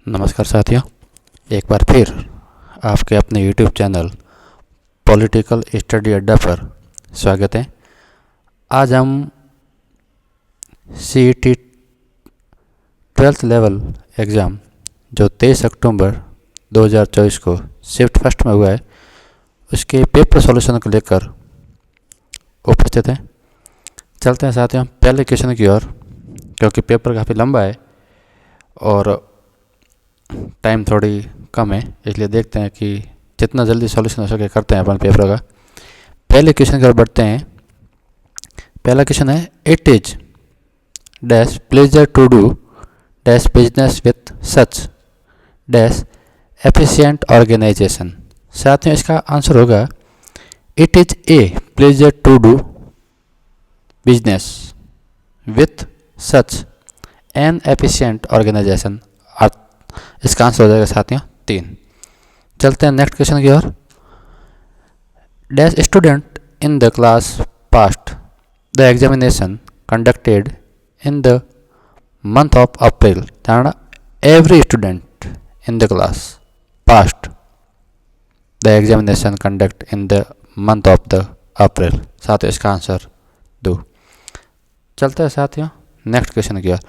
नमस्कार साथियों, एक बार फिर आपके अपने YouTube चैनल पॉलिटिकल स्टडी अड्डा पर स्वागत है। आज हम CET 12th लेवल एग्ज़ाम जो 23 अक्टूबर 2024 को शिफ्ट फर्स्ट में हुआ है, उसके पेपर सॉल्यूशन को लेकर उपस्थित हैं। चलते हैं साथियों पहले क्वेश्चन की ओर, क्योंकि पेपर काफ़ी लंबा है और टाइम थोड़ी कम है, इसलिए देखते हैं कि जितना जल्दी सॉल्यूशन हो सके करते हैं अपन पेपर का। पहले क्वेश्चन की ओर बढ़ते हैं। पहला क्वेश्चन है, it is dash pleasure to do dash business with such dash efficient organisation. साथियों इसका आंसर होगा it is a pleasure to do business with such an efficient organisation. इसका आंसर हो जाएगा साथियों 3। चलते हैं नेक्स्ट क्वेश्चन की ओर। Dash student in the class past the examination conducted in the month of April. धारणा every student in the class past the examination conduct in the month of the April. साथियों इसका answer 2। चलते हैं साथियों next question की ओर।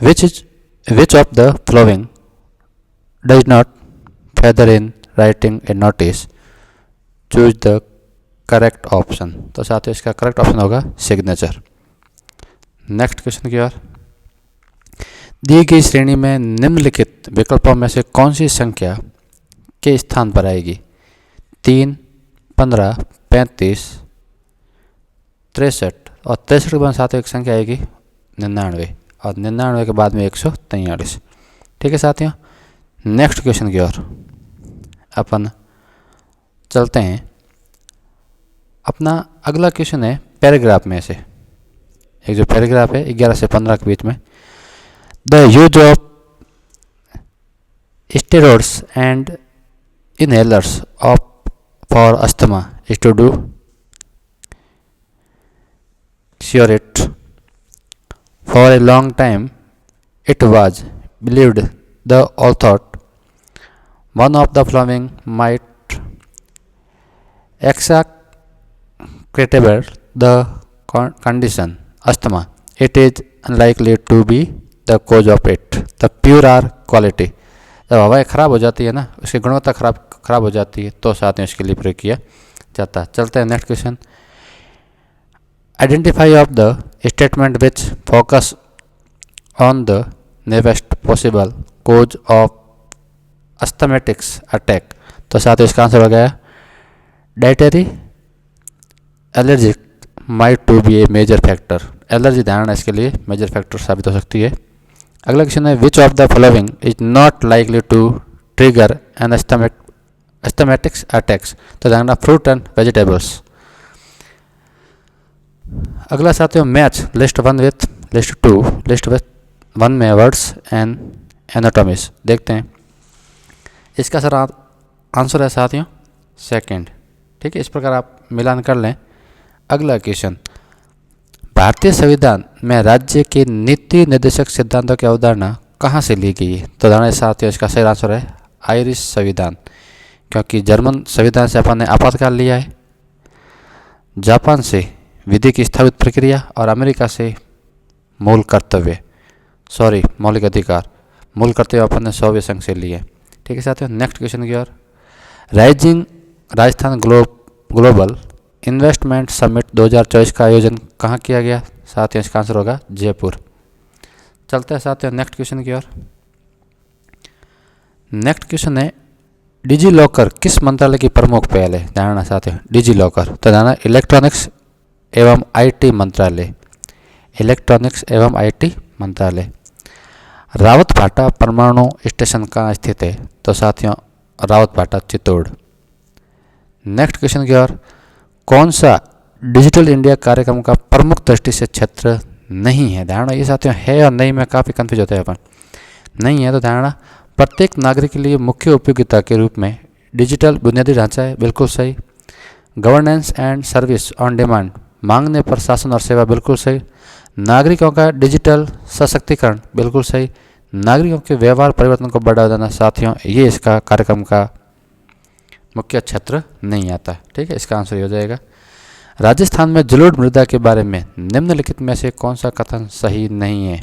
Which of the flowing does not feather in writing a notice, choose the correct option। तो साथियों इसका करेक्ट ऑप्शन होगा सिग्नेचर। नेक्स्ट क्वेश्चन की ओर। दी गई श्रेणी में निम्नलिखित विकल्पों में से कौन सी संख्या के स्थान पर आएगी? 3, 15, 35, 63 और 63 के बाद साथियों एक संख्या आएगी 99 और 99 के बाद में 143। ठीक है साथियों, नेक्स्ट क्वेश्चन की ओर अपन चलते हैं। अपना अगला क्वेश्चन है पैराग्राफ में से, एक जो पैराग्राफ है 11 से 15 के बीच में। The use of steroids and inhalers of for asthma is to do sure it for a long time it was believed the author one of the following might exacerbate the condition asthma. It is unlikely to be the cause of it. The pure air quality, जब हवाएं खराब हो जाती है ना, उसकी गुणवत्ता खराब हो जाती है तो साथ में इसके लिए प्रयोग किया जाता है। चलते हैं next question. Identify of the statement which focus on the newest possible cause of asthmatics attack. तो साथ ही इसका आंसर हो गया dietary allergic might to be a major factor. Allergy धारणा इसके लिए मेजर फैक्टर साबित हो सकती है। अगला क्वेश्चन है, which of the following is not likely to trigger an asthmatics attacks. तो धारणा फ्रूट एंड वेजिटेबल्स। अगला साथियों match list 1 with list 2। List with 1 में वर्ड्स एंड एनाटॉमीज। देखते हैं इसका सर आंसर है साथियों 2nd। ठीक है, इस प्रकार आप मिलान कर लें। अगला क्वेश्चन, भारतीय संविधान में राज्य के नीति निर्देशक सिद्धांतों की अवधारणा कहाँ से ली गई है? तो धारणा साथियों इसका सही आंसर है आयरिश संविधान, क्योंकि जर्मन संविधान से अपन ने आपातकाल लिया है, जापान से विधि की स्थापित प्रक्रिया और अमेरिका से मौलिक अधिकार मूल करते हुए अपन ने सोवियत संघ से लिए। ठीक है साथियों, नेक्स्ट क्वेश्चन की ओर। Rising Rajasthan global investment summit 2024 का आयोजन कहाँ किया गया? साथियों इसका आंसर होगा जयपुर। चलते हैं साथियों नेक्स्ट क्वेश्चन की ओर। नेक्स्ट क्वेश्चन है, डिजी लॉकर किस मंत्रालय की प्रमुख पहल है? धारणा साथियों डिजी लॉकर, तो धारणा इलेक्ट्रॉनिक्स एवं IT मंत्रालय। इलेक्ट्रॉनिक्स एवं IT मंत्रालय। रावतभाटा परमाणु स्टेशन कहाँ स्थित है? तो साथियों रावतभाटा चित्तौड़। नेक्स्ट क्वेश्चन की ओर। कौन सा डिजिटल इंडिया कार्यक्रम का प्रमुख दृष्टि से क्षेत्र नहीं है? धारणा ये साथियों है और नहीं में काफ़ी कंफ्यूज होते हैं अपन। नहीं है तो धारणा प्रत्येक नागरिक के लिए मुख्य उपयोगिता के रूप में डिजिटल बुनियादी ढांचा है, बिल्कुल सही। Governance and service on demand, मांगने पर शासन और सेवा, बिल्कुल सही। नागरिकों का डिजिटल सशक्तिकरण, बिल्कुल सही। नागरिकों के व्यवहार परिवर्तन को बढ़ावा देना साथियों, ये इसका कार्यक्रम का मुख्य क्षेत्र नहीं आता। ठीक है, इसका आंसर हो जाएगा। राजस्थान में जलोढ़ मृदा के बारे में निम्नलिखित में से कौन सा कथन सही नहीं है?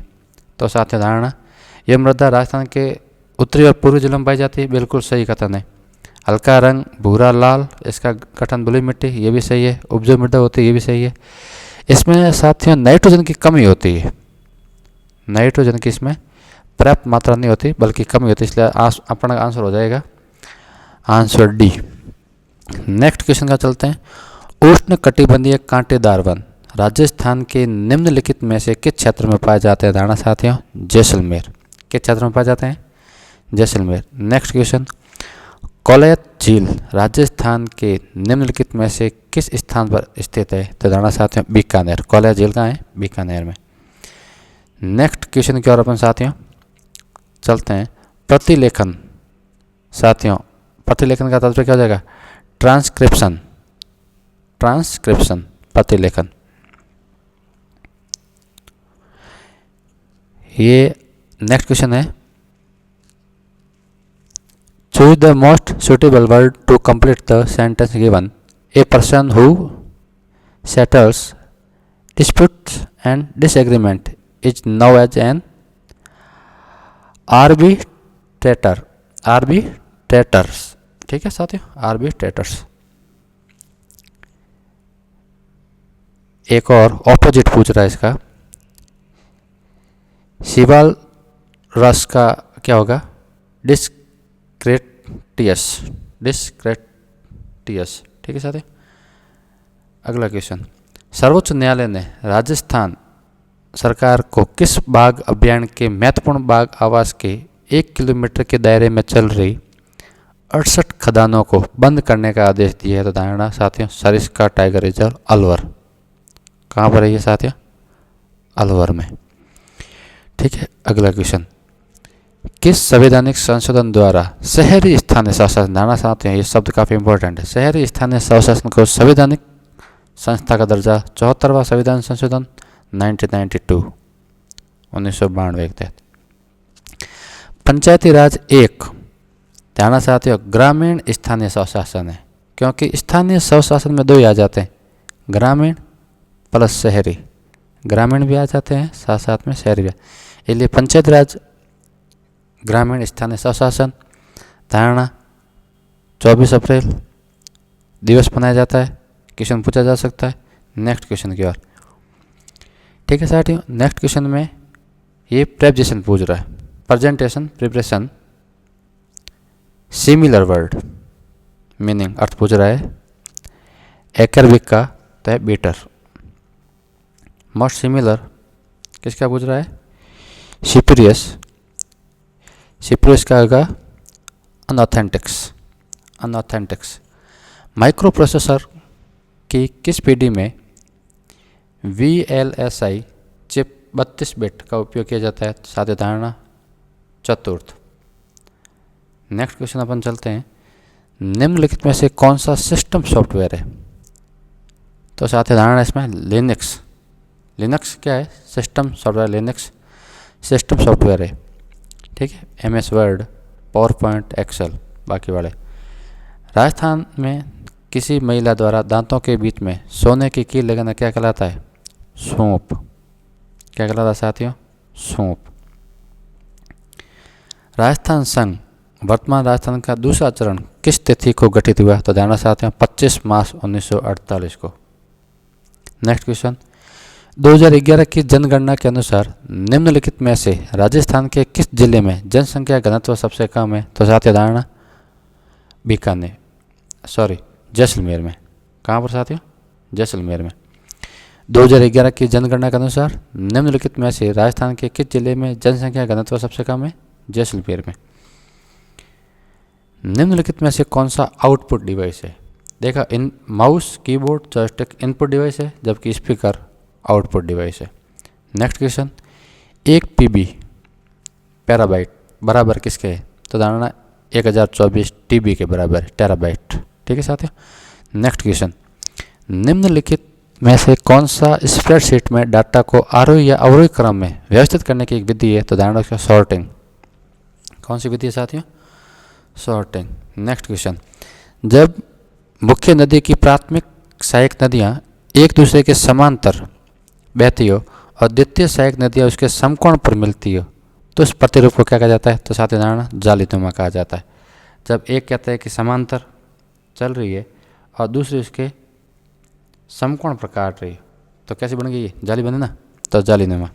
तो साथियों धारणा, यह मृदा राजस्थान के उत्तरी और पूर्वी जिलों में पाई जाती है, बिल्कुल सही कथन है। हल्का रंग भूरा लाल, इसका गठन बलुई मिट्टी, ये भी सही है। उपजाऊ मृदा होती है, ये भी सही है। इसमें साथियों नाइट्रोजन की कमी होती है, नाइट्रोजन की इसमें पर्याप्त मात्रा नहीं होती बल्कि कमी होती है, इसलिए अपना आंसर हो जाएगा आंसर डी। नेक्स्ट क्वेश्चन का चलते हैं। उष्ण कटिबंधीय कांटेदार वन राजस्थान के निम्नलिखित में से किस क्षेत्र में पाए जाते हैं? धारणा साथियों जैसलमेर। किस क्षेत्र में पाए जाते हैं? जैसलमेर। Next question. कोलयत झील राजस्थान के निम्नलिखित में से किस स्थान पर स्थित है? तो धारणा साथियों बीकानेर। कोलयत झील कहाँ है? बीकानेर में। नेक्स्ट क्वेश्चन की ओर अपन साथियों चलते हैं। प्रतिलेखन साथियों, प्रतिलेखन का तात्पर्य क्या हो जाएगा? ट्रांसक्रिप्शन। ट्रांसक्रिप्शन प्रतिलेखन। ये नेक्स्ट क्वेश्चन है। Choose the most suitable word to complete the sentence given. A person who settles disputes and disagreement is known as an arbitrator। arbitrators। ठीक है साथियों, arbitrators। एक और ऑपोजिट पूछ रहा है इसका। शिवाल रस का क्या होगा? डिस्क्रेटियस। डिस्क्रेटियस। ठीक है साथियों। अगला क्वेश्चन। सर्वोच्च न्यायालय ने राजस्थान सरकार को किस बाघ अभियान के महत्वपूर्ण बाघ आवास के 1 किलोमीटर के दायरे में चल रही 68 खदानों को बंद करने का आदेश दिया है? तो धारणा साथियों सरिस्का टाइगर रिजर्व अलवर। कहाँ पर है ये साथियों? अलवर में। ठीक है। अगला क्वेश्चन। किस संवैधानिक संशोधन द्वारा शहरी स्थानीय स्वशासन, धारणा साथियों ये शब्द काफी इंपॉर्टेंट है, शहरी स्थानीय स्वशासन को संवैधानिक संस्था का दर्जा 74वां संविधान संशोधन 1992 के तहत। पंचायती राज 1 ध्यान साथियों ग्रामीण स्थानीय स्वशासन है, क्योंकि स्थानीय स्वशासन में 2 ही आ जाते हैं, ग्रामीण प्लस शहरी। ग्रामीण भी आ जाते हैं साथ साथ में शहरी भी। इसलिए पंचायती राज ग्रामीण स्थानीय स्वशासन धारणा 24 अप्रैल दिवस मनाया जाता है। क्वेश्चन पूछा जा सकता है। नेक्स्ट क्वेश्चन की ओर। ठीक है साथियों, नेक्स्ट क्वेश्चन में ये प्रेजेंटेशन पूछ रहा है। Presentation preparation similar word meaning अर्थ पूछ रहा है। एकरबिक का तो है बेटर। मोस्ट सिमिलर किसका पूछ रहा है? सिप्रियस। सिप्रियस का होगा अनऑथेंटिक्स। अनऑथेंटिक्स। माइक्रो प्रोसेसर की किस पीढ़ी में VLSI चिप 32 बिट का उपयोग किया जाता है? साध्य धारणा चतुर्थ। नेक्स्ट क्वेश्चन अपन चलते हैं। निम्नलिखित में से कौन सा सिस्टम सॉफ्टवेयर है? तो साध्य धारणा इसमें लिनक्स। लिनक्स क्या है? System software. Linux system software है। ठीक है। MS Word, PowerPoint, Excel बाकी वाले। राजस्थान में किसी महिला द्वारा दांतों के बीच में सोने की कील लगाना क्या कहलाता है? सूंप। क्या कहलाता है साथियों? सूंप। राजस्थान संघ वर्तमान राजस्थान का दूसरा चरण किस तिथि को गठित हुआ? तो ध्यान साथियों 25 मार्च 1948 को। Next question. 2011 की जनगणना के अनुसार निम्नलिखित में से राजस्थान के किस जिले में जनसंख्या घनत्व सबसे कम है? तो साथियों धारणा बीकानेर, सॉरी जैसलमेर में। कहाँ पर साथियों? जैसलमेर में। 2011 की जनगणना के अनुसार निम्नलिखित में से राजस्थान के किस जिले में जनसंख्या घनत्व सबसे कम है? जैसलमेर में। निम्नलिखित में से कौन सा आउटपुट डिवाइस है? देखा, इन mouse keyboard joystick input device है, जबकि स्पीकर आउटपुट डिवाइस है। Next question. 1 PB पैराबाइट बराबर किसके है? तो धारणा 1024 TB के बराबर है, टेराबाइट। ठीक है साथियों। Next question. निम्नलिखित में से कौन सा स्प्रेडशीट में डाटा को आरोही या अवरोही क्रम में व्यवस्थित करने की एक विधि है? तो धारणा का सॉर्टिंग। कौन सी विधि है साथियों? सॉर्टिंग। नेक्स्ट क्वेश्चन, जब मुख्य नदी की प्राथमिक सहायक नदियाँ एक दूसरे के समांतर बहती हो और द्वितीय सहायक नदियाँ उसके समकोण पर मिलती हो तो उस प्रतिरूप को क्या कहा जाता है? तो साथियों धारणा जालीनुमा कहा जाता है। जब एक कहता है कि समांतर चल रही है और दूसरी उसके समकोण पर काट रही है तो कैसे बन गई ये? जाली बने ना, तो जालीनुमा।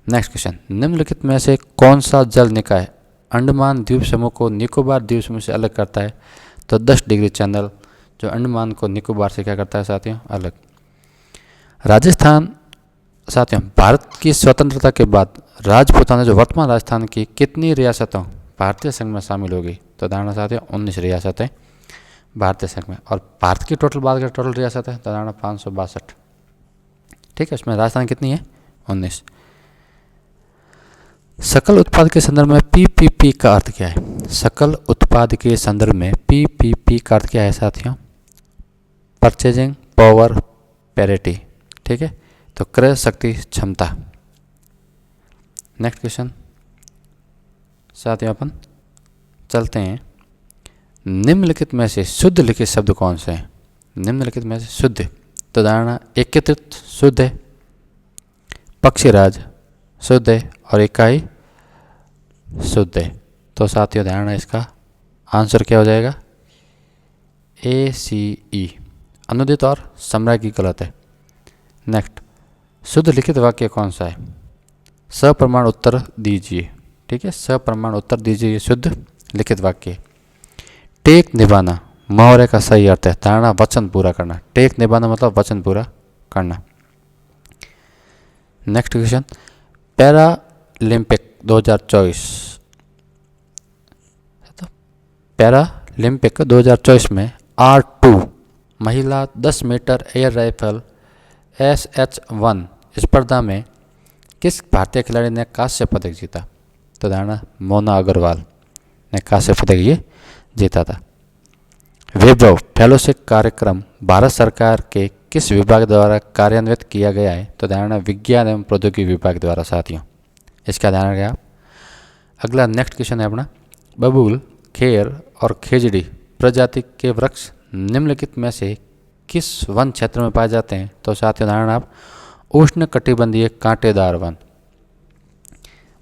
नेक्स्ट क्वेश्चन, निम्नलिखित में से कौन सा जल निकाय अंडमान द्वीप समूह को निकोबार द्वीप समूह से अलग करता है? तो 10 डिग्री चैनल जो अंडमान को निकोबार से क्या करता है साथियों? अलग। राजस्थान साथियों, भारत की स्वतंत्रता के बाद राजपूताना जो वर्तमान राजस्थान की कितनी रियासतों भारतीय संघ में शामिल हो गई? तो धारणा साथियों 19 रियासतें भारतीय संघ में। और भारत की टोटल बात करें, टोटल रियासत है तो धारणा 562। ठीक है, उसमें राजस्थान कितनी है? 19। सकल उत्पाद के संदर्भ में पीपीपी का अर्थ क्या है? सकल उत्पाद के संदर्भ में पीपीपी का अर्थ क्या है साथियों? Purchasing power parity. ठीक है, तो क्रय शक्ति क्षमता। नेक्स्ट क्वेश्चन साथियों अपन चलते हैं, निम्नलिखित में से शुद्ध लिखित शब्द कौन से हैं? निम्नलिखित में से शुद्ध, तो धारणा एकीकृत शुद्ध है, पक्षीराज शुद्ध है और इकाई शुद्ध है। तो साथियों धारणा इसका आंसर क्या हो जाएगा? ACE। अनुदित और सम्राज्ञी गलत है। नेक्स्ट, शुद्ध लिखित वाक्य कौन सा है? सप्रमाण उत्तर दीजिए। ठीक है, सप्रमाण उत्तर दीजिए शुद्ध लिखित वाक्य। टेक निभाना मुहावरे का सही अर्थ है धारणा वचन पूरा करना। टेक निभाना मतलब वचन पूरा करना। नेक्स्ट क्वेश्चन, पैरालंपिक 2024, पैरालंपिक 2024 में R2 महिला 10 मीटर एयर राइफल SH1 स्पर्धा में किस भारतीय खिलाड़ी ने कांस्य पदक जीता? तो धारणा मोना अग्रवाल ने कांस्य पदक ये जीता था। वैभव फेलोशिप कार्यक्रम भारत सरकार के किस विभाग द्वारा कार्यान्वित किया गया है? तो धारणा विज्ञान एवं प्रौद्योगिकी विभाग द्वारा साथियों, इसका ध्यान रखें आप। अगला नेक्स्ट क्वेश्चन है अपना, बबूल, खेर और खेजड़ी प्रजाति के वृक्ष निम्नलिखित में से किस वन क्षेत्र में पाए जाते हैं? तो साथियों धारणा आप उष्ण कटिबंधीय कांटेदार वन।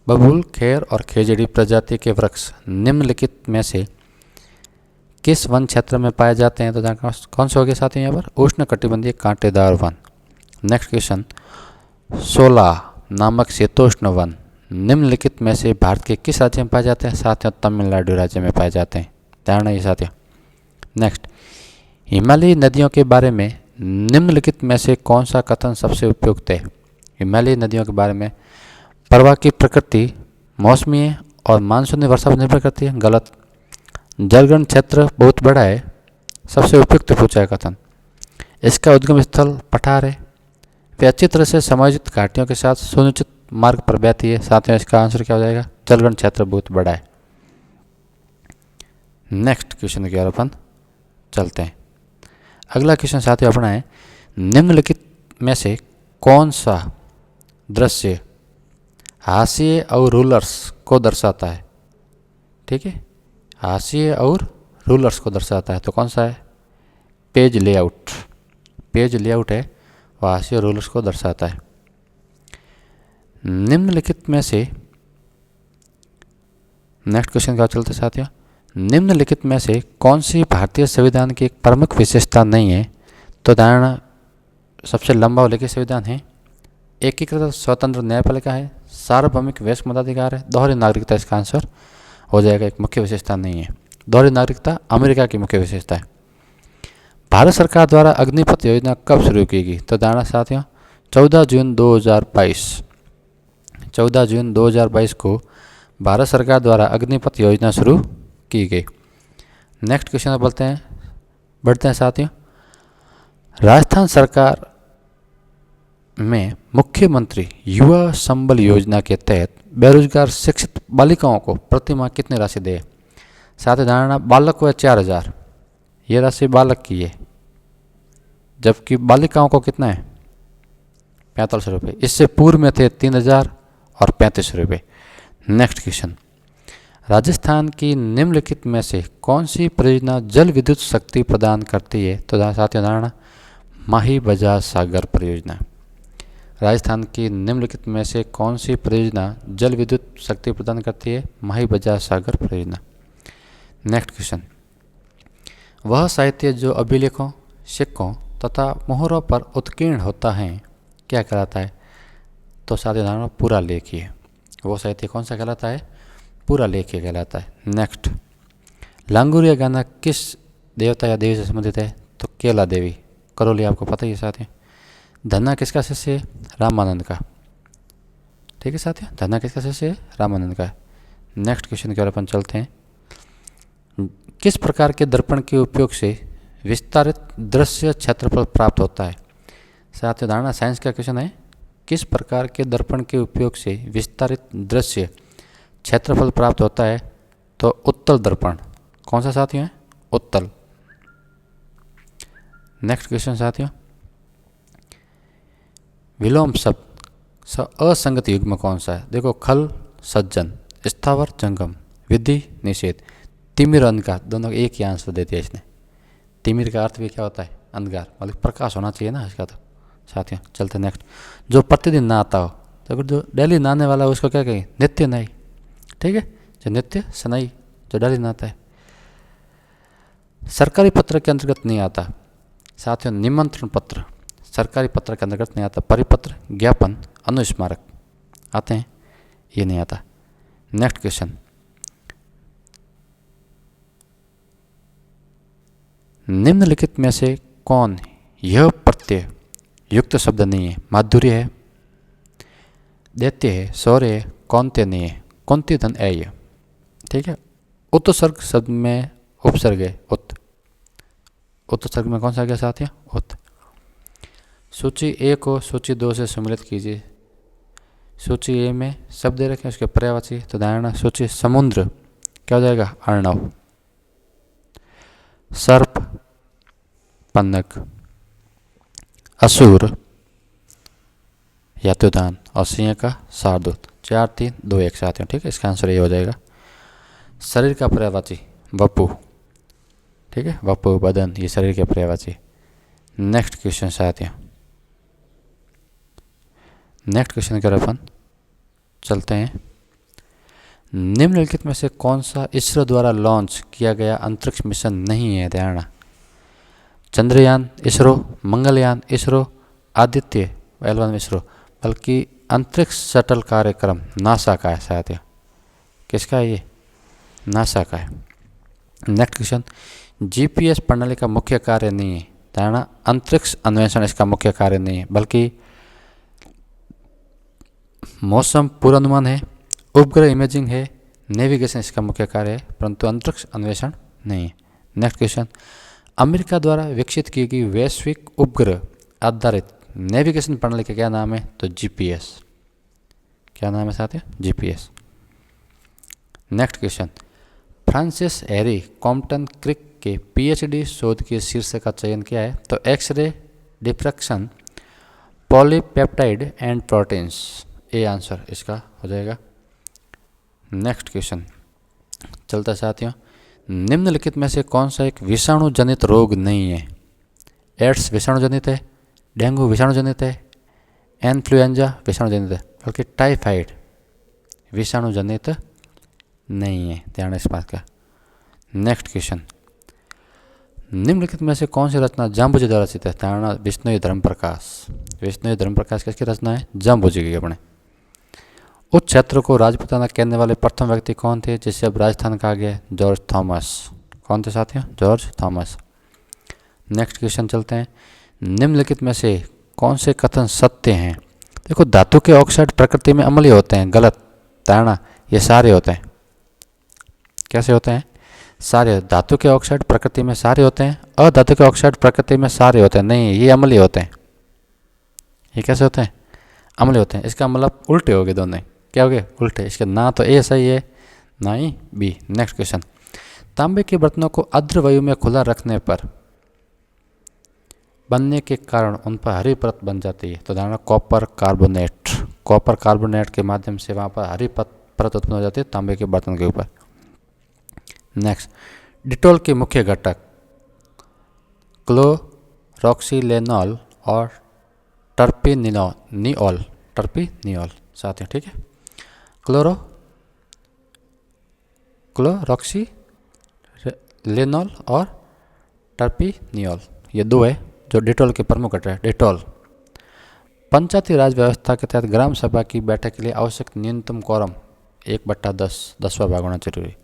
बबूल, खेर और खेजड़ी प्रजाति के वृक्ष निम्नलिखित में से किस वन क्षेत्र में पाए जाते हैं? तो कौन से हो गए साथियों यहाँ पर? उष्ण कटिबंधीय कांटेदार वन। नेक्स्ट क्वेश्चन, शोला नामक शीतोष्ण वन निम्नलिखित में से भारत के किस राज्य में पाए जाते हैं? साथियों तमिलनाडु राज्य में पाए जाते हैं। धारणा ये साथियों। नेक्स्ट, हिमालयी नदियों के बारे में निम्नलिखित में से कौन सा कथन सबसे उपयुक्त है? हिमालयी नदियों के बारे में प्रवाह की प्रकृति मौसमी है और मानसूनी वर्षा पर निर्भर करती है। गलत। जलग्रहण क्षेत्र बहुत बड़ा है, सबसे उपयुक्त पूछा है कथन। इसका उद्गम स्थल पठार है। वे अच्छी तरह से समायोजित घाटियों के साथ सुनिश्चित मार्ग पर बहती है। साथियों इसका आंसर क्या हो जाएगा? जलग्रहण क्षेत्र बहुत बड़ा है। नेक्स्ट क्वेश्चन की ओर अपन चलते हैं। अगला क्वेश्चन साथियों अपना है, निम्नलिखित में से कौन सा दृश्य हाशिए और रूलर्स को दर्शाता है? ठीक है, हाशिए और रूलर्स को दर्शाता है तो कौन सा है? Page layout. पेज लेआउट है वह हाशिए और रूलर्स को दर्शाता है। निम्नलिखित में से नेक्स्ट क्वेश्चन का चलते साथियों, निम्नलिखित में से कौन सी भारतीय संविधान की एक प्रमुख विशेषता नहीं है? तो धारणा सबसे लंबा लिखित संविधान है, एकीकृत स्वतंत्र न्यायपालिका है, सार्वभौमिक वयस्क मताधिकार है, दोहरी नागरिकता इसका आंसर हो जाएगा। एक मुख्य विशेषता नहीं है। दोहरी नागरिकता अमेरिका की मुख्य विशेषता है। भारत सरकार द्वारा अग्निपथ योजना कब शुरू की गई? तो धारणा साथियों 14 जून 2022। 14 जून 2022 को भारत सरकार द्वारा अग्निपथ योजना शुरू की गई। नेक्स्ट क्वेश्चन पर बढ़ते हैं साथियों। राजस्थान सरकार में मुख्यमंत्री युवा संबल योजना के तहत बेरोजगार शिक्षित बालिकाओं को प्रतिमाह कितनी राशि दे? साथ धारणा बालक को 4,000, ये राशि बालक की है, जबकि बालिकाओं को कितना है? 45 रुपये। इससे पूर्व में थे 3,000 और 35 रुपये। नेक्स्ट क्वेश्चन, राजस्थान की निम्नलिखित में से कौन सी परियोजना जल विद्युत शक्ति प्रदान करती है? तो साथियों धारणा माही बजाज सागर परियोजना। राजस्थान की निम्नलिखित में से कौन सी परियोजना जल विद्युत शक्ति प्रदान करती है? माही बजाज सागर परियोजना। नेक्स्ट क्वेश्चन, वह साहित्य जो अभिलेखों, सिक्कों तथा मोहरों पर उत्कीर्ण होता है क्या कहलाता है? तो साथियों धारणा पूरा लेखीय। वो साहित्य कौन सा कहलाता है? पूरा लेखीय कहलाता है। नेक्स्ट, लांगुरिया गाना किस देवता या देवी से संबंधित है? तो केला देवी, करौली आपको पता ही है साथियों। धन्ना किसका शिष्य है? रामानंद का। ठीक है साथियों, धन्ना किसका शिष्य है? रामानंद का। नेक्स्ट क्वेश्चन की ओर अपन चलते हैं। किस प्रकार के दर्पण के उपयोग से विस्तारित दृश्य क्षेत्रफल प्राप्त होता है? साथियों धारणा साइंस का क्वेश्चन है। किस प्रकार के दर्पण के उपयोग से विस्तारित दृश्य क्षेत्रफल प्राप्त होता है? तो उत्तल दर्पण। कौन सा साथियों है? उत्तल। नेक्स्ट क्वेश्चन साथियों, विलोम शब्द असंगत युग में कौन सा है? देखो, खल सज्जन, स्थावर जंगम, विधि निषेध, तिमिर अंधकार, दोनों एक ही आंसर दे दिया इसने। तिमिर का अर्थ भी क्या होता है? अंधकार, मतलब प्रकाश होना चाहिए ना इसका। तो साथियों चलते नेक्स्ट, जो प्रतिदिन नहाता हो, तो अगर जो डेली नहाने वाला है उसको क्या कहें? नित्य नहाई। ठीक है, जो नित्य सनाई, जो डेली नहाता है। सरकारी पत्र के अंतर्गत नहीं आता साथियों, निमंत्रण पत्र सरकारी पत्र के अंतर्गत नहीं आता। परिपत्र, ज्ञापन, अनुस्मारक आते हैं, ये नहीं आता। नेक्स्ट क्वेश्चन, निम्नलिखित में से कौन यह प्रत्यय युक्त शब्द नहीं है? माधुर्य है, दैत्य है, शौर्य है, कौन्त्य नहीं है, कौन्ती धन है। ठीक है, उत्सर्ग शब्द में उपसर्ग है उत। उत्सर्ग में कौन सा गया साथियों? उत। सूची ए को सूची 2 से सम्मिलित कीजिए। सूची ए में शब्द दे रखे उसके पर्यायवाची, तो धारणा सूची समुद्र क्या हो जाएगा? अर्णव। सर्प पन्नग, असुर यातुदान और सिंह का शार्दूत। 4 3 2 1 साथियों। ठीक है, इसका आंसर ये हो जाएगा। शरीर का पर्यायवाची वपु। ठीक है, वपु बदन, ये शरीर के पर्यायवाची। नेक्स्ट क्वेश्चन साथियों, नेक्स्ट क्वेश्चन की ओर अपन चलते हैं। निम्नलिखित में से कौन सा इसरो द्वारा लॉन्च किया गया अंतरिक्ष मिशन नहीं है? ध्यान, चंद्रयान इसरो, मंगलयान इसरो, आदित्य L1 इसरो, बल्कि अंतरिक्ष शटल कार्यक्रम नासा का है साथियों। किसका है ये? नासा का है। नेक्स्ट क्वेश्चन, जीपीएस प्रणाली का मुख्य कार्य नहीं है? धारणा अंतरिक्ष अन्वेषण इसका मुख्य कार्य नहीं है, बल्कि मौसम पूर्वानुमान है, उपग्रह इमेजिंग है, नेविगेशन इसका मुख्य कार्य है, परंतु अंतरिक्ष अन्वेषण नहीं है। नेक्स्ट क्वेश्चन, अमेरिका द्वारा विकसित की गई वैश्विक उपग्रह आधारित नेविगेशन प्रणाली का क्या नाम है? तो जीपीएस। क्या नाम है साथियों? GPS. Next question, Francis Harry Compton Crick के पीएचडी शोध के शीर्षक का चयन क्या है? तो X ray diffraction, polypeptide and proteins, A answer इसका हो जाएगा। नेक्स्ट क्वेश्चन चलता साथियों, निम्नलिखित में से कौन सा एक विषाणु जनित रोग नहीं है? एड्स विषाणु जनित है, डेंगू विषाणु जनित है, इन्फ्लुएंजा विषाणु जनित है, बल्कि टाइफाइड विषाणु जनित नहीं है। ध्यान इस बात का। नेक्स्ट क्वेश्चन, निम्नलिखित में से कौन सी रचना जाम्बुजी द्वारा रचित है? धारणा विष्णु धर्म प्रकाश। विष्णु धर्म प्रकाश किसकी रचना है? जाम्बुजी की। अपने उस क्षेत्र को राजपूताना कहने वाले प्रथम व्यक्ति कौन थे जिसे अब राजस्थान कहा गया? George Thomas. कौन थे साथियों? George Thomas. नेक्स्ट क्वेश्चन चलते हैं, निम्नलिखित में से कौन से कथन सत्य हैं? देखो, धातु के ऑक्साइड प्रकृति में अम्लीय होते हैं, गलत। धारणा ये सारे होते हैं। कैसे होते हैं? सारे। धातु के ऑक्साइड प्रकृति में सारे होते हैं, अधातु के ऑक्साइड प्रकृति में सारे होते हैं। नहीं, ये अम्लीय होते हैं। ये कैसे होते हैं? अम्लीय होते हैं। इसका मतलब उल्टे हो गए दोनों। क्या हो गए? उल्टे। इसके ना तो ए सही है ना ही बी। नेक्स्ट क्वेश्चन, तांबे के बर्तनों को आर्द्र में खुला रखने पर बनने के कारण उन पर हरी परत बन जाती है। तो धारणा कॉपर कार्बोनेट। कॉपर कार्बोनेट के माध्यम से वहाँ पर हरी परत उत्पन्न हो जाती है तांबे के बर्तन के ऊपर। नेक्स्ट, डिटोल के मुख्य घटक क्लोरोक्सीलेनॉल और टर्पीनियोल साथियों, ठीक है। क्लोरोक्सीलेनॉल और टर्पीनियोल, ये दो है जो डिटोल के प्रमुख घटक है। डिटोल पंचायती राज व्यवस्था के तहत ग्राम सभा की बैठक के लिए आवश्यक न्यूनतम क्वारम 1/10, 10वां भाग होना जरूरी।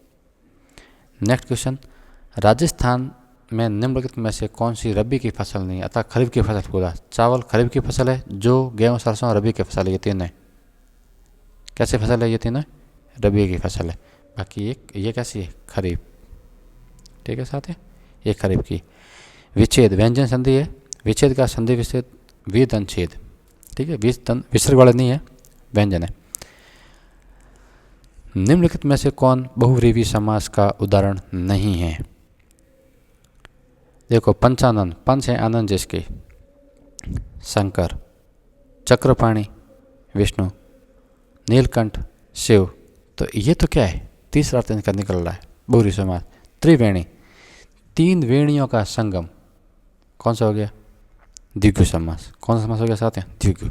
नेक्स्ट क्वेश्चन, राजस्थान में निम्नलिखित में से कौन सी रबी की फसल नहीं है, अतः खरीफ की फसल पूरा। चावल खरीफ की फसल है, जो गेहूँ सरसों रबी की फसल है, ये तीन है। कैसे फसल है ये तीनों? रबी की फसल है। बाकी ये कैसी है? खरीफ, ठीक है साथ, ये खरीफ की। विच्छेद व्यंजन संधि है, विच्छेद का संधि विच्छेद विधन छेद, ठीक है, विसर्ग वाला नहीं है, व्यंजन है। निम्नलिखित में से कौन बहुव्रीहि समास का उदाहरण नहीं है? देखो, पंचानन, पंच है आनंद जिसके, शंकर, चक्रपाणी विष्णु, नीलकंठ शिव, तो ये तो क्या है? तीसरा अर्थ इनका निकल रहा है बहुव्रीहि समास। त्रिवेणी, तीन वेणियों का संगम, कौन सा हो गया? द्विगु समास। कौन सा समास हो गया साथियों? द्विगु।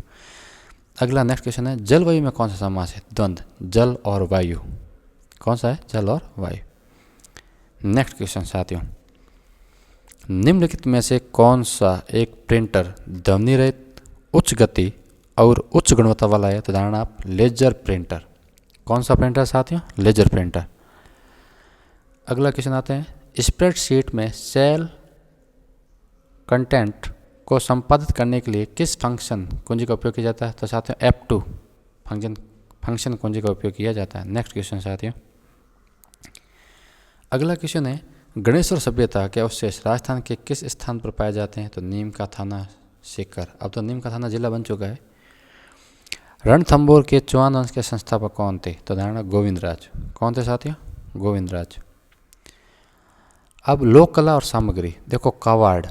अगला नेक्स्ट क्वेश्चन है, जलवायु में कौन सा समास है? द्वंद्व, जल और वायु। कौन सा है? जल और वायु। नेक्स्ट क्वेश्चन साथियों, निम्नलिखित में से कौन सा एक प्रिंटर ध्वनि रहित, उच्च गति और उच्च गुणवत्ता वाला है? तो उदाहरण आप लेजर प्रिंटर। कौन सा प्रिंटर साथियों? Laser printer. अगला क्वेश्चन आते हैं, स्प्रेडशीट में सेल कंटेंट को संपादित करने के लिए किस फंक्शन कुंजी का उपयोग किया जाता है? तो साथियों F2 फंक्शन कुंजी का उपयोग किया जाता है। नेक्स्ट क्वेश्चन साथियों, अगला क्वेश्चन है, गणेश्वर सभ्यता के अवशेष राजस्थान के किस स्थान पर पाए जाते हैं? तो नीम का थाना सीकर। अब तो नीम का थाना जिला बन चुका है। रणथंभौर के चौहान वंश के संस्थापक कौन थे? तो उदाहरण गोविंदराज। कौन थे साथियों? गोविंदराज। अब लोक कला और सामग्री, देखो कवाड़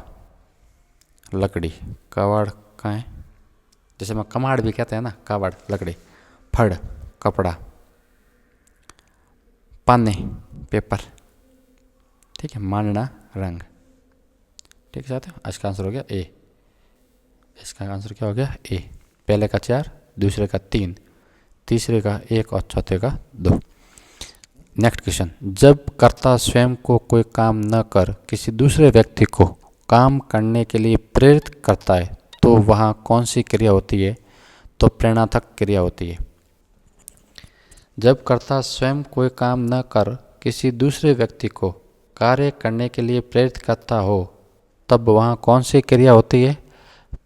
लकड़ी, कवाड़ कहाँ है? जैसे मैं कमाड़ भी कहते हैं ना, कवाड़ लकड़ी, फड़ कपड़ा, पाने पेपर, ठीक है, मांडना रंग, ठीक है साथियों। आज का आंसर हो गया ए। इसका आंसर क्या हो गया? ए। पहले का 4, दूसरे का 3, तीसरे का 1 और चौथे का 2। नेक्स्ट क्वेश्चन, जब कर्ता स्वयं को कोई काम न कर किसी दूसरे व्यक्ति को काम करने के लिए प्रेरित करता है तो वहाँ कौन सी क्रिया होती है? तो प्रेरणार्थक क्रिया होती है। जब कर्ता स्वयं कोई काम न कर किसी दूसरे व्यक्ति को कार्य करने के लिए प्रेरित करता हो तब वहाँ कौन सी क्रिया होती है?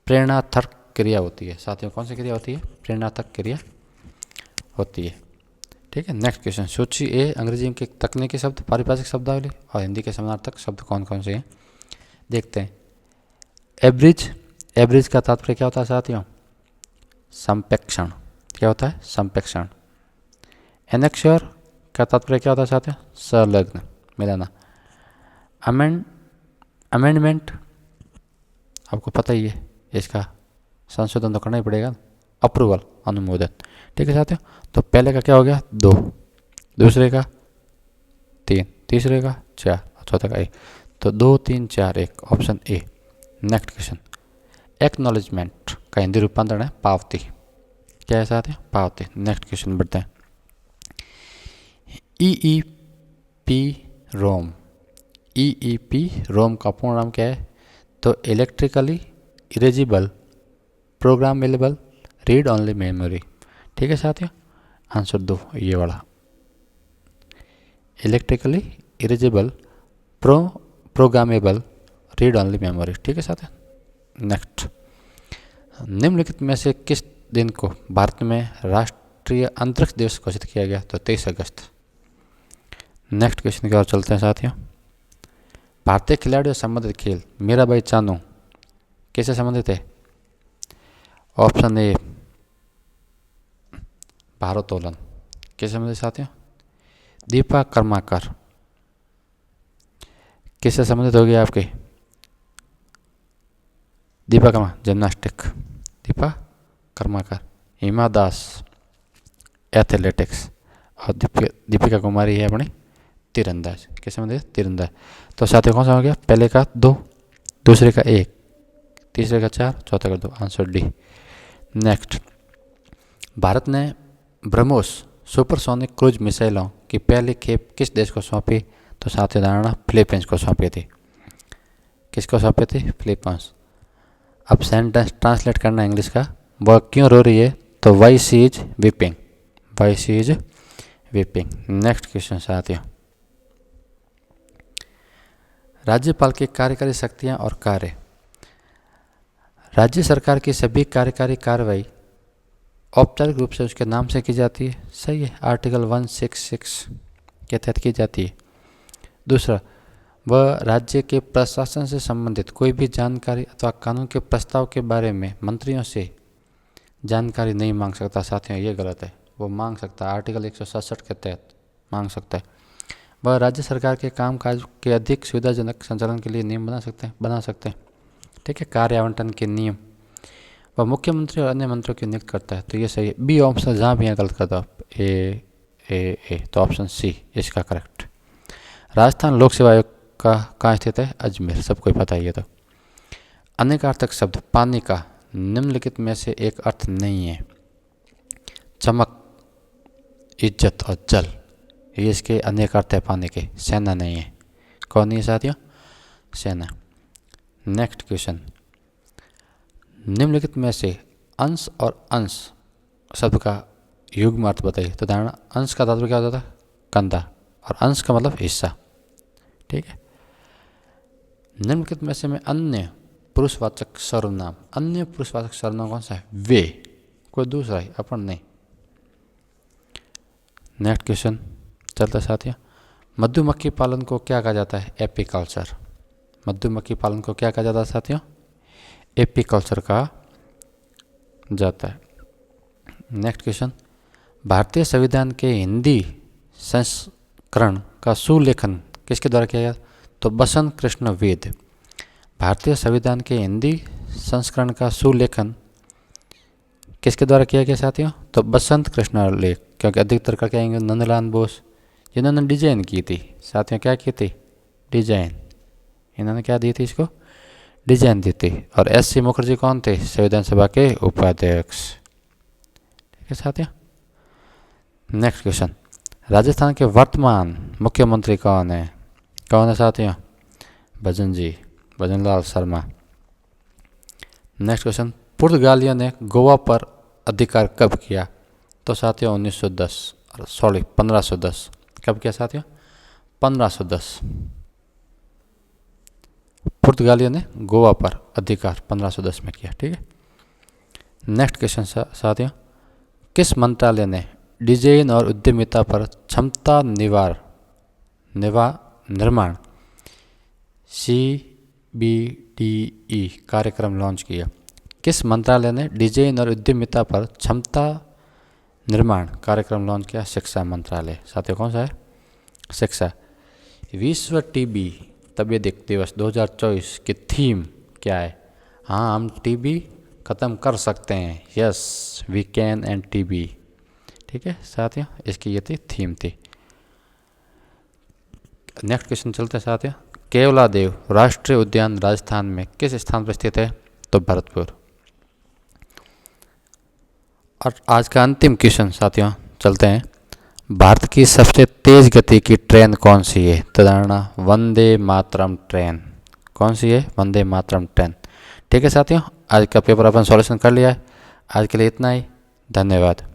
प्रेरणार्थक क्रिया होती है। साथियों कौन सी क्रिया होती है? प्रेरणार्थक क्रिया होती है, ठीक है। नेक्स्ट क्वेश्चन, सूची ए अंग्रेजी के तकनीकी शब्द, पारिभाषिक शब्दावली और हिंदी के समानार्थक शब्द कौन कौन से हैं? देखते हैं। एवरेज, एवरेज का तात्पर्य क्या होता है साथियों? संप्रेक्षण। क्या होता है? संप्रेक्षण। एनेक्स्योर का तात्पर्य क्या होता है साथियों? संलग्न, मिलाना। अमेंडमेंट आपको पता ही है, इसका संशोधन तो करना ही पड़ेगा। अप्रूवल, अनुमोदन, ठीक है साथियों। तो पहले का क्या हो गया? 2, दूसरे का 3, तीसरे का 4 और चौथे का 1। तो 2, 3, 4, 1, option A. Next question, acknowledgement का हिंदी रूपांतरण है पावती। क्या है साथियों? पावती। नेक्स्ट क्वेश्चन बढ़ते हैं। EEP रोम, EEP रोम का पूर्ण नाम क्या है? तो electrically erasable programmable read only memory, ठीक है साथियों। आंसर 2 ये वाला, electrically erasable programmable read only memory, ठीक है साथियों। नेक्स्ट, निम्नलिखित में से किस दिन को भारत में राष्ट्रीय अंतरिक्ष दिवस घोषित किया गया? तो 23 अगस्त। नेक्स्ट क्वेश्चन की ओर चलते हैं साथियों। भारतीय खिलाड़ियों से संबंधित खेल मीराबाई चानू किससे संबंधित है? ऑप्शन ए भारोत्तोलन। किससे संबंधित साथियों? दीपा कर्माकर। किससे संबंधित हो गया आपके? दीपा कर्मा जिम्नास्टिक, दीपा कर्माकर। हिमा दास एथलेटिक्स और दीपिका कुमारी है अपनी तीरंदाज। किसमें दे तीरंदाज। तो साथियों कौन सा हो गया, पहले का 2, दूसरे का 1, तीसरे का 4, चौथे का 2, आंसर डी। नेक्स्ट, भारत ने ब्रह्मोस सुपरसोनिक क्रूज मिसाइलों की पहली खेप किस देश को सौंपी? तो साथियों धारणा फिलीपींस को सौंपी थी। किसको सौंपी थी? फिलीपींस। अब सेंटेंस ट्रांसलेट करना इंग्लिश का, वह क्यों रो रही है? तो why she is weeping, why she is weeping. Next question साथियों, राज्यपाल की कार्यकारी शक्तियां और कार्य। राज्य सरकार की सभी कार्यकारी कार्रवाई औपचारिक रूप से उसके नाम से की जाती है। सही है, आर्टिकल 166 के तहत की जाती है। दूसरा, वह राज्य के प्रशासन से संबंधित कोई भी जानकारी अथवा कानून के प्रस्ताव के बारे में मंत्रियों से जानकारी नहीं मांग सकता। साथियों ये गलत है, वो मांग सकता है, आर्टिकल 167 के तहत मांग सकता है। वह राज्य सरकार के कामकाज के अधिक सुविधाजनक संचालन के लिए नियम बना सकते हैं। ठीक है, कार्य आवंटन के नियम वह मुख्यमंत्री और अन्य मंत्रियों की नियुक्त करता है। तो ये सही है, बी ऑप्शन जहाँ भी यहाँ गलत करता हो, ए तो ऑप्शन सी इसका करेक्ट। राजस्थान लोक सेवा आयोग का कहाँ स्थित है? अजमेर, सबको पता ही है। तो अनेकार्थक शब्द पानी का निम्नलिखित में से एक अर्थ नहीं है। चमक, इज्जत और जल, ये इसके अनेक अर्थ है पानी के। सेना नहीं है। कौन नहीं है साथियों? सेना। नेक्स्ट क्वेश्चन, निम्नलिखित में से अंश और अंश शब्द का युग्म अर्थ बताइए। तो धारणा अंश का धातु क्या होता था? कंधा, और अंश का मतलब हिस्सा। ठीक है, निम्नलिखित में से में अन्य पुरुषवाचक सर्वनाम, अन्य पुरुषवाचक सर्वनाम कौन सा है? वे, कोई दूसरा है, अपन नहीं। नेक्स्ट क्वेश्चन चलता साथियों, मधुमक्खी पालन को क्या कहा जाता है? एपीकल्चर। मधुमक्खी पालन को क्या कहा जाता है साथियों? एपीकल्चर कहा जाता है। नेक्स्ट क्वेश्चन, भारतीय संविधान के हिंदी संस्करण का सुलेखन किसके द्वारा किया गया? तो बसंत कृष्ण वेद। भारतीय संविधान के हिंदी संस्करण का सुलेखन किसके द्वारा किया गया साथियों? तो बसंत कृष्ण लेख, क्योंकि अधिकतर करके आएंगे नंदलाल बोस, जिन्होंने डिजाइन की थी। साथियों क्या की थी? डिजाइन। इन्होंने क्या दी थी? इसको डिजाइन दी थी। और एस.सी. मुखर्जी कौन थे? संविधान सभा के उपाध्यक्ष। ठीक है साथियों। नेक्स्ट क्वेश्चन, राजस्थान के वर्तमान मुख्यमंत्री कौन है? कौन है साथियों? भजन लाल शर्मा। नेक्स्ट क्वेश्चन, पुर्तगालियों ने गोवा पर अधिकार कब किया? तो साथियों 1510। कब किया साथियों? 1510। पुर्तगालियों ने गोवा पर अधिकार 1510 में किया। ठीक है। नेक्स्ट क्वेश्चन साथियों, किस मंत्रालय ने डिजाइन और उद्यमिता पर क्षमता निर्माण CBDE कार्यक्रम लॉन्च किया? किस मंत्रालय ने डिजाइन और उद्यमिता पर क्षमता निर्माण कार्यक्रम लॉन्च किया? शिक्षा मंत्रालय। साथियों कौन सा है? शिक्षा। विश्व टीबी तपेदिक दिवस 2024 की थीम क्या है? हाँ, हम टीबी ख़त्म कर सकते हैं। Yes, we can end TB. ठीक है साथियों, इसकी ये थीम थी। नेक्स्ट क्वेश्चन चलते हैं साथियों, केवलादेव राष्ट्रीय उद्यान राजस्थान में किस स्थान पर स्थित है? तो भरतपुर। और आज का अंतिम क्वेश्चन साथियों चलते हैं, भारत की सबसे तेज गति की ट्रेन कौन सी है? तो धारणा वंदे मातरम ट्रेन। कौन सी है? वंदे मातरम ट्रेन। ठीक है साथियों, आज का पेपर अपन सॉल्यूशन कर लिया है। आज के लिए इतना ही, धन्यवाद।